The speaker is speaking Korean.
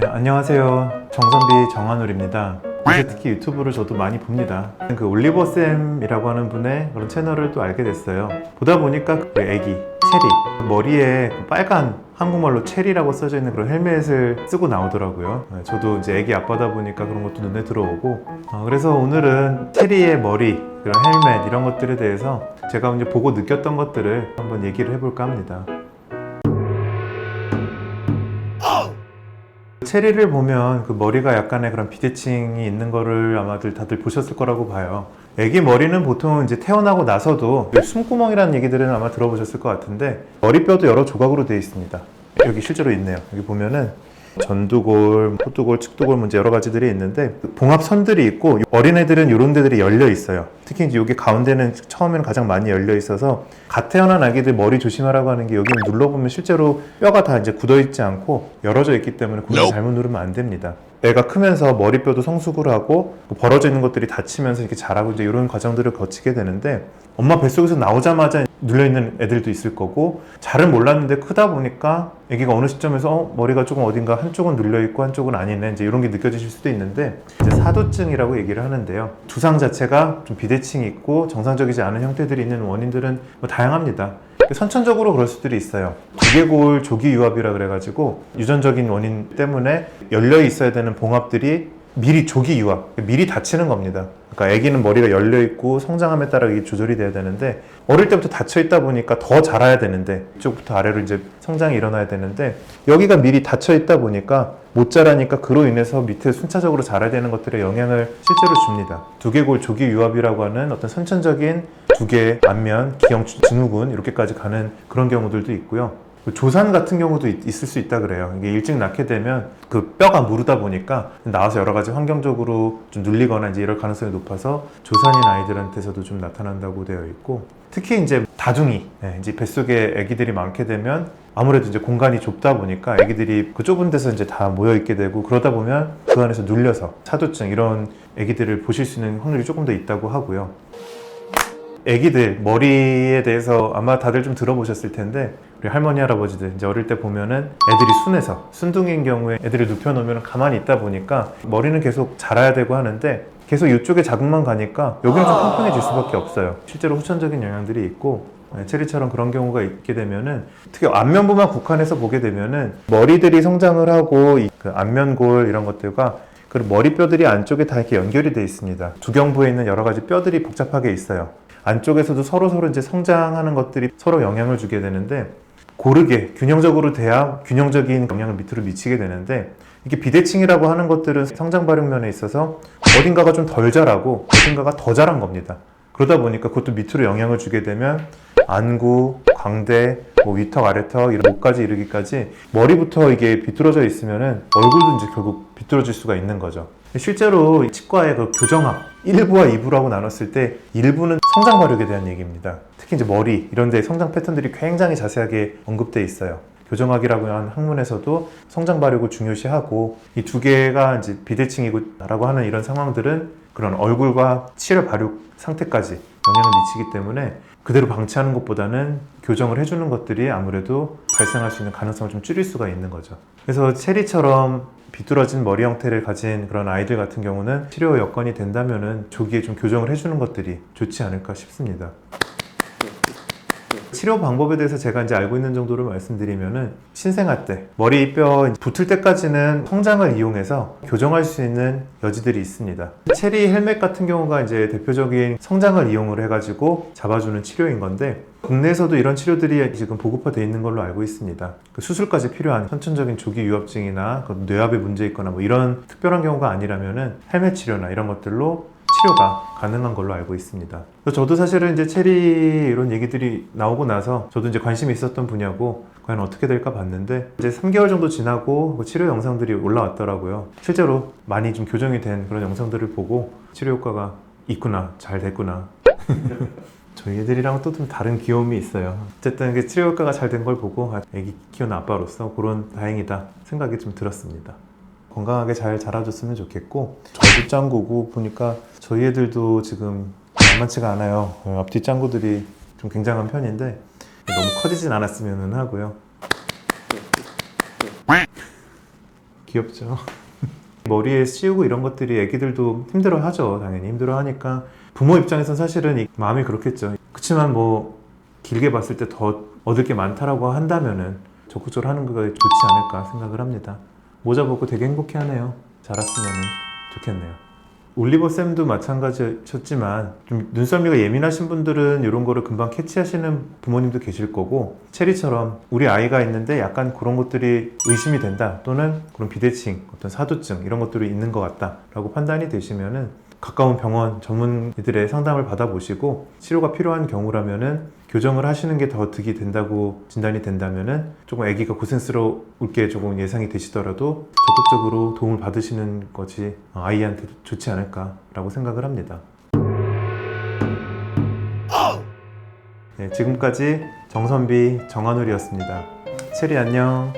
네, 안녕하세요. 정선비 정한울입니다. 요새 특히 유튜브를 저도 많이 봅니다. 그 올리버쌤이라고 하는 분의 그런 채널을 또 알게 됐어요. 보다 보니까 그 애기, 체리, 머리에 그 빨간 한국말로 체리라고 써져 있는 그런 헬멧을 쓰고 나오더라고요. 저도 이제 애기 아빠다 보니까 그런 것도 눈에 들어오고, 그래서 오늘은 체리의 머리, 그런 헬멧 이런 것들에 대해서 제가 이제 보고 느꼈던 것들을 한번 얘기를 해볼까 합니다. 체리를 보면 그 머리가 약간의 그런 비대칭이 있는 거를 아마들 다들 보셨을 거라고 봐요. 애기 머리는 보통 이제 태어나고 나서도 숨구멍이라는 얘기들은 아마 들어보셨을 것 같은데, 머리뼈도 여러 조각으로 되어 있습니다. 여기 실제로 있네요. 여기 보면은 전두골, 포두골, 측두골 이제 여러 가지들이 있는데, 봉합선들이 있고 어린애들은 이런 데들이 열려 있어요. 특히 이제 여기 가운데는 처음에는 가장 많이 열려 있어서 갓 태어난 아기들 머리 조심하라고 하는 게, 여기 눌러보면 실제로 뼈가 다 이제 굳어 있지 않고 열어져 있기 때문에 굳이 잘못 누르면 안 됩니다. 애가 크면서 머리뼈도 성숙을 하고 벌어져 있는 것들이 닫히면서 이렇게 자라고 이제 이런 과정들을 거치게 되는데, 엄마 뱃속에서 나오자마자 눌려있는 애들도 있을 거고, 잘은 몰랐는데 크다 보니까 애기가 어느 시점에서 머리가 조금 어딘가 한쪽은 눌려있고 한쪽은 아니네, 이제 이런 게 느껴지실 수도 있는데, 이제 사두증이라고 얘기를 하는데요. 두상 자체가 좀 비대칭이 있고 정상적이지 않은 형태들이 있는 원인들은 뭐 다양합니다. 선천적으로 그럴 수들이 있어요. 두개골 조기 유압이라 그래가지고 유전적인 원인 때문에 열려 있어야 되는 봉합들이 미리 조기 유압, 미리 닫히는 겁니다. 그러니까 아기는 머리가 열려 있고 성장함에 따라 이게 조절이 돼야 되는데, 어릴 때부터 닫혀 있다 보니까 더 자라야 되는데, 이쪽부터 아래로 이제 성장이 일어나야 되는데, 여기가 미리 닫혀 있다 보니까 못 자라니까 그로 인해서 밑에 순차적으로 자라야 되는 것들에 영향을 실제로 줍니다. 두개골 조기 유압이라고 하는 어떤 선천적인 두개, 안면, 기형, 증후군 이렇게까지 가는 그런 경우들도 있고요. 조산 같은 경우도 있을 수 있다 그래요. 이게 일찍 낳게 되면 그 뼈가 무르다 보니까 나와서 여러 가지 환경적으로 좀 눌리거나 이제 이럴 가능성이 높아서 조산인 아이들한테서도 좀 나타난다고 되어 있고, 특히 이제 다둥이, 이제 뱃속에 아기들이 많게 되면 아무래도 이제 공간이 좁다 보니까 아기들이 그 좁은 데서 이제 다 모여 있게 되고, 그러다 보면 그 안에서 눌려서 사두증 이런 아기들을 보실 수 있는 확률이 조금 더 있다고 하고요. 애기들 머리에 대해서 아마 다들 좀 들어보셨을 텐데, 우리 할머니 할아버지들 이제 어릴 때 보면은 애들이 순해서, 순둥이인 경우에 애들을 눕혀놓으면 가만히 있다 보니까 머리는 계속 자라야 되고 하는데, 계속 이쪽에 자극만 가니까 여기는 좀 평평해질 수밖에 없어요. 실제로 후천적인 영향들이 있고, 체리처럼 그런 경우가 있게 되면은, 특히 안면부만 국한해서 보게 되면은 머리들이 성장을 하고 그 안면골 이런 것들과 그 머리뼈들이 안쪽에 다 이렇게 연결이 되어 있습니다. 두경부에 있는 여러 가지 뼈들이 복잡하게 있어요. 안쪽에서도 서로 이제 성장하는 것들이 서로 영향을 주게 되는데, 고르게 균형적으로 돼야 균형적인 영향을 밑으로 미치게 되는데, 이게 비대칭이라고 하는 것들은 성장 발육면에 있어서 어딘가가 좀 덜 자라고 어딘가가 더 자란 겁니다. 그러다 보니까 그것도 밑으로 영향을 주게 되면 안구, 광대, 위턱, 아래턱 이런 목까지 이르기까지 머리부터 이게 비뚤어져 있으면은 얼굴도 이제 결국 비뚤어질 수가 있는 거죠. 실제로 치과의 그 교정학 1부와 2부라고 나눴을 때, 1부는 성장 발육에 대한 얘기입니다. 특히 이제 머리 이런 데 성장 패턴들이 굉장히 자세하게 언급되어 있어요. 교정학이라고 하는 학문에서도 성장 발육을 중요시하고, 이 두 개가 이제 비대칭이고라고 하는 이런 상황들은 그런 얼굴과 치열 발육 상태까지 영향을 미치기 때문에 그대로 방치하는 것보다는 교정을 해주는 것들이 아무래도 발생할 수 있는 가능성을 좀 줄일 수가 있는 거죠. 그래서 체리처럼 비뚤어진 머리 형태를 가진 그런 아이들 같은 경우는 치료 여건이 된다면은 조기에 좀 교정을 해주는 것들이 좋지 않을까 싶습니다. 치료 방법에 대해서 제가 이제 알고 있는 정도로 말씀드리면은, 신생아 때 머리뼈 붙을 때까지는 성장을 이용해서 교정할 수 있는 여지들이 있습니다. 체리 헬멧 같은 경우가 이제 대표적인 성장을 이용을 해가지고 잡아주는 치료인 건데, 국내에서도 이런 치료들이 지금 보급화되어 있는 걸로 알고 있습니다. 그 수술까지 필요한 선천적인 조기 유압증이나 뇌압에 문제 있거나 뭐 이런 특별한 경우가 아니라면은 헬멧 치료나 이런 것들로 치료가 가능한 걸로 알고 있습니다. 저도 사실은 이제 체리 이런 얘기들이 나오고 나서 저도 이제 관심이 있었던 분야고, 과연 어떻게 될까 봤는데, 이제 3개월 정도 지나고 그 치료 영상들이 올라왔더라고요. 실제로 많이 좀 교정이 된 그런 영상들을 보고 치료 효과가 있구나, 잘 됐구나. 저희 애들이랑은 또 좀 다른 귀여움이 있어요. 어쨌든 그 치료 효과가 잘 된 걸 보고, 애기 키우는 아빠로서 그런 다행이다 생각이 좀 들었습니다. 건강하게 잘 자라줬으면 좋겠고, 저도 짱구고 보니까 저희 애들도 지금 만만치가 않아요. 앞뒤 짱구들이 좀 굉장한 편인데 너무 커지진 않았으면 하고요. 귀엽죠. 머리에 씌우고 이런 것들이 애기들도 힘들어하죠. 당연히 힘들어하니까 부모 입장에선 사실은 마음이 그렇겠죠. 그렇지만 뭐 길게 봤을 때 더 얻을 게 많다라고 한다면은 적극적으로 하는 게 좋지 않을까 생각을 합니다. 모자 벗고 되게 행복해하네요. 자랐으면 좋겠네요. 올리버 쌤도 마찬가지셨지만 좀 눈썰미가 예민하신 분들은 이런 거를 금방 캐치하시는 부모님도 계실 거고, 체리처럼 우리 아이가 있는데 약간 그런 것들이 의심이 된다 또는 그런 비대칭, 어떤 사두증 이런 것들이 있는 것 같다 라고 판단이 되시면은 가까운 병원 전문의들의 상담을 받아보시고 치료가 필요한 경우라면은 교정을 하시는 게 더 득이 된다고 진단이 된다면은 조금 아기가 고생스러울 게 조금 예상이 되시더라도 적극적으로 도움을 받으시는 것이 아이한테 좋지 않을까라고 생각을 합니다. 네, 지금까지 정선비 정한울이었습니다. 체리 안녕.